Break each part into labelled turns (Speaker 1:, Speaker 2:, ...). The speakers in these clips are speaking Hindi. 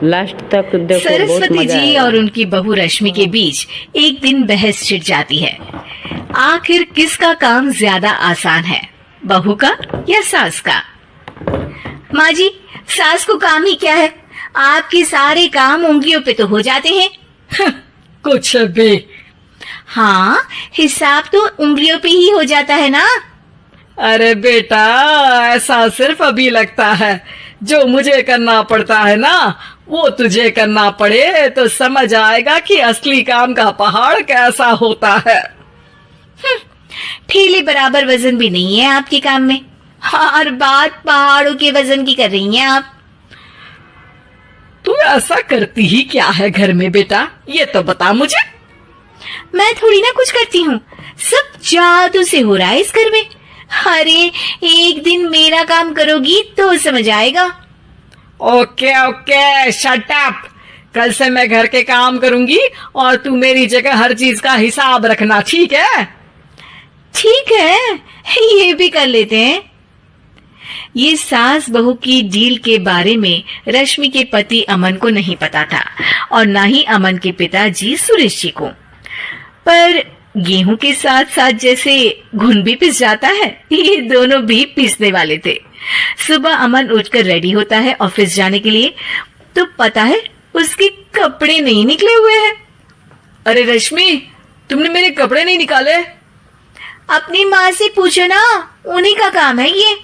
Speaker 1: लास्ट तक देखो, बहुत
Speaker 2: सरस्वती
Speaker 1: मजा
Speaker 2: जी
Speaker 1: आएगा।
Speaker 2: और उनकी बहू रश्मि के बीच एक दिन बहस छिड़ जाती है। आखिर किसका काम ज्यादा आसान है, बहू का या सास का? माँ जी, सास को काम ही क्या है, आपके सारे काम उंगलियों पे तो हो जाते हैं।
Speaker 3: कुछ भी।
Speaker 2: हाँ, हिसाब तो उंगलियों पे ही हो जाता है ना।
Speaker 3: अरे बेटा, ऐसा सिर्फ अभी लगता है। जो मुझे करना पड़ता है ना, वो तुझे करना पड़े तो समझ आएगा कि असली काम का पहाड़ कैसा होता है।
Speaker 2: ठेले बराबर वजन भी नहीं है आपके काम में। हर बात पहाड़ों के वजन की कर रही हैं आप।
Speaker 3: तू ऐसा करती ही क्या है घर में बेटा, ये तो बता मुझे।
Speaker 2: मैं थोड़ी ना कुछ करती हूँ, सब जादू से हो रहा है इस घर में। अरे एक दिन मेरा काम करोगी तो समझ आएगा।
Speaker 3: Okay okay, shut up. कल से मैं घर के काम करूंगी और तू मेरी जगह हर चीज का हिसाब रखना, ठीक है?
Speaker 2: ठीक है, ये भी कर लेते हैं। ये सास बहू की डील के बारे में रश्मि के पति अमन को नहीं पता था और ना ही अमन के पिताजी सुरेश जी को। पर गेहूं के साथ साथ जैसे घुन भी पिस जाता है, ये दोनों भी पीसने वाले थे। सुबह अमन उठकर रेडी होता है ऑफिस जाने के लिए, तो पता है उसके कपड़े नहीं निकले हुए हैं।
Speaker 3: अरे रश्मि, तुमने मेरे कपड़े नहीं निकाले?
Speaker 2: अपनी माँ से पूछो ना, उन्हीं का काम है ये।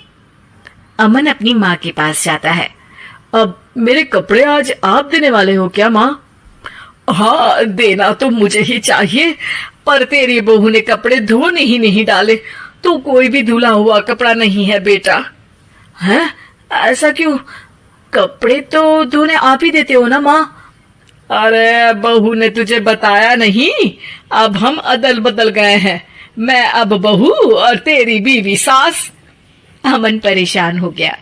Speaker 2: अमन अपनी माँ के पास जाता है।
Speaker 3: अब मेरे कपड़े आज आप देने वाले हो क्या माँ? हाँ, देना तो मुझे ही चाहिए, पर तेरी बहू ने कपड़े धोने ही नहीं डाले, तो कोई भी धुला हुआ कपड़ा नहीं है बेटा। हैं? ऐसा क्यों? कपड़े तो धोने आप ही देते हो ना माँ? अरे बहू ने तुझे बताया नहीं, अब हम अदल बदल गए हैं। मैं अब बहू और तेरी बीवी सास।
Speaker 2: अमन परेशान हो गया।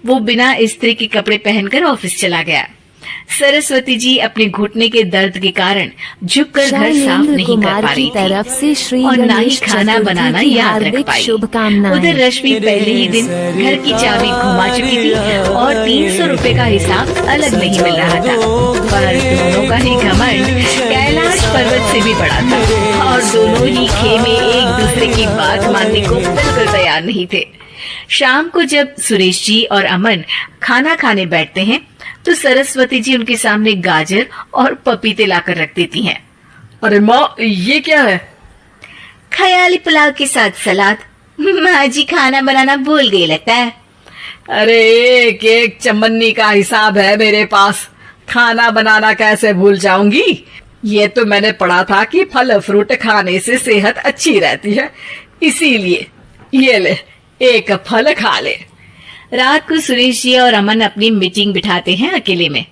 Speaker 2: वो बिना इस्त्री के कपड़े पहनकर ऑफिस चला गया। सरस्वती जी अपने घुटने के दर्द के कारण झुककर घर साफ नहीं कर पा रही थी और ना ही खाना बनाना याद रख पाई। उधर रश्मि पहले ही दिन घर की चाबी घुमा चुकी थी और 300 रुपए का हिसाब अलग नहीं मिल रहा था। पर दोनों का ही घमंड कैलाश पर्वत से भी बड़ा था और दोनों ही खेमे एक दूसरे की बात मानने को बिल्कुल तैयार नहीं थे। शाम को जब सुरेश जी और अमन खाना खाने बैठते हैं तो सरस्वती जी उनके सामने गाजर और पपीते लाकर रख देती हैं।
Speaker 3: अरे माँ, ये क्या है?
Speaker 2: ख्याली पुलाव के साथ सलाद। माँ जी खाना बनाना भूल गई लगता है।
Speaker 3: अरे एक एक चमन्नी का हिसाब है मेरे पास, खाना बनाना कैसे भूल जाऊंगी? ये तो मैंने पढ़ा था कि फल फ्रूट खाने से सेहत अच्छी रहती है, इसीलिए ये ले, एक फल खा ले।
Speaker 2: रात को सुरेश जी और अमन अपनी मीटिंग बिठाते हैं अकेले में।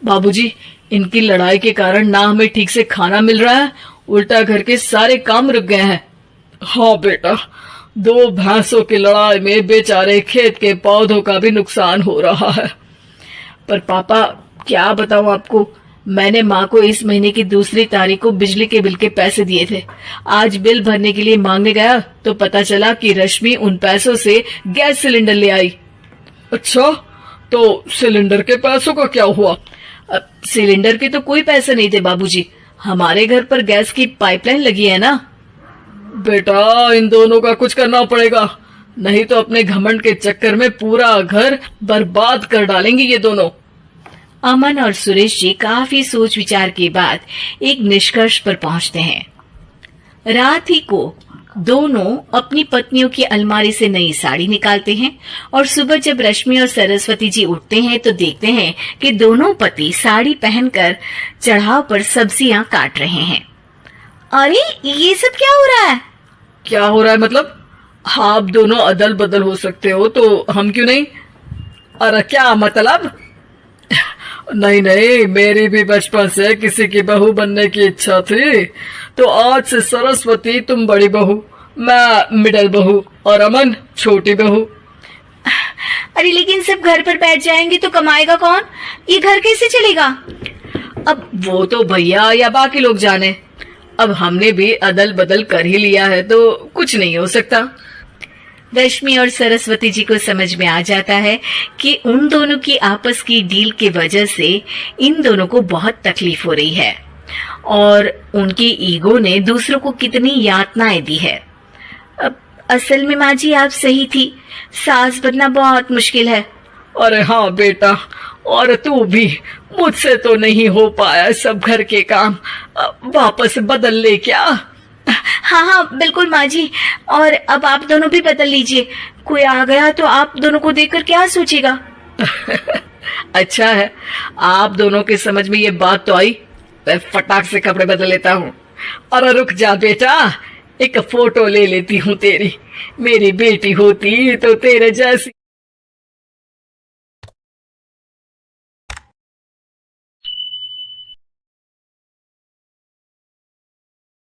Speaker 3: बाबूजी, इनकी लड़ाई के कारण ना हमें ठीक से खाना मिल रहा है, उल्टा घर के सारे काम रुक गए हैं। हाँ बेटा, 2 भैंसों की लड़ाई में बेचारे खेत के पौधों का भी नुकसान हो रहा है। पर पापा, क्या बताऊं आपको, मैंने माँ को इस महीने की 2 तारीख को बिजली के बिल के पैसे दिए थे। आज बिल भरने के लिए मांगने गया तो पता चला कि रश्मि उन पैसों से गैस सिलेंडर ले आई। अच्छा, तो सिलेंडर के पैसों का क्या हुआ?
Speaker 2: सिलेंडर के तो कोई पैसे नहीं थे बाबूजी, हमारे घर पर गैस की पाइपलाइन लगी है ना।
Speaker 3: बेटा, इन दोनों का कुछ करना पड़ेगा, नहीं तो अपने घमंड के चक्कर में पूरा घर बर्बाद कर डालेंगे ये दोनों।
Speaker 2: अमन और सुरेश जी काफी सोच विचार के बाद एक निष्कर्ष पर पहुंचते हैं। रात ही को दोनों अपनी पत्नियों की अलमारी से नई साड़ी निकालते हैं और सुबह जब रश्मि और सरस्वती जी उठते हैं तो देखते हैं कि दोनों पति साड़ी पहनकर चढ़ाव पर सब्जियां काट रहे हैं। अरे ये सब क्या हो रहा है?
Speaker 3: क्या हो रहा है मतलब? आप दोनों अदल बदल हो सकते हो तो हम क्यों नहीं? अरे क्या मतलब? नहीं नहीं, मेरी भी बचपन से किसी की बहू बनने की इच्छा थी, तो आज से सरस्वती तुम बड़ी बहू, मैं मिडल बहू और अमन छोटी बहू।
Speaker 2: अरे लेकिन सब घर पर बैठ जाएंगे तो कमाएगा कौन? ये घर कैसे चलेगा?
Speaker 3: अब वो तो भैया या बाकी लोग जाने, अब हमने भी अदल बदल कर ही लिया है तो कुछ नहीं हो सकता।
Speaker 2: रश्मि और सरस्वती जी को समझ में आ जाता है कि उन दोनों की आपस की डील की वजह से इन दोनों को बहुत तकलीफ हो रही है और उनके ईगो ने दूसरों को कितनी यातनाएं दी है। अब असल में माँ जी आप सही थी, सास बनना बहुत मुश्किल है।
Speaker 3: अरे हाँ बेटा, और तू भी, मुझसे तो नहीं हो पाया सब घर के काम, वापस बदल ले क्या?
Speaker 2: हाँ हाँ बिल्कुल माँ जी, और अब आप दोनों भी बदल लीजिए, कोई आ गया तो आप दोनों को देखकर क्या सोचेगा।
Speaker 3: अच्छा है, आप दोनों के समझ में ये बात तो आई। मैं फटाक से कपड़े बदल लेता हूँ। अरे रुक जा बेटा, एक फोटो ले लेती हूँ तेरी। मेरी बेटी होती तो तेरे जैसी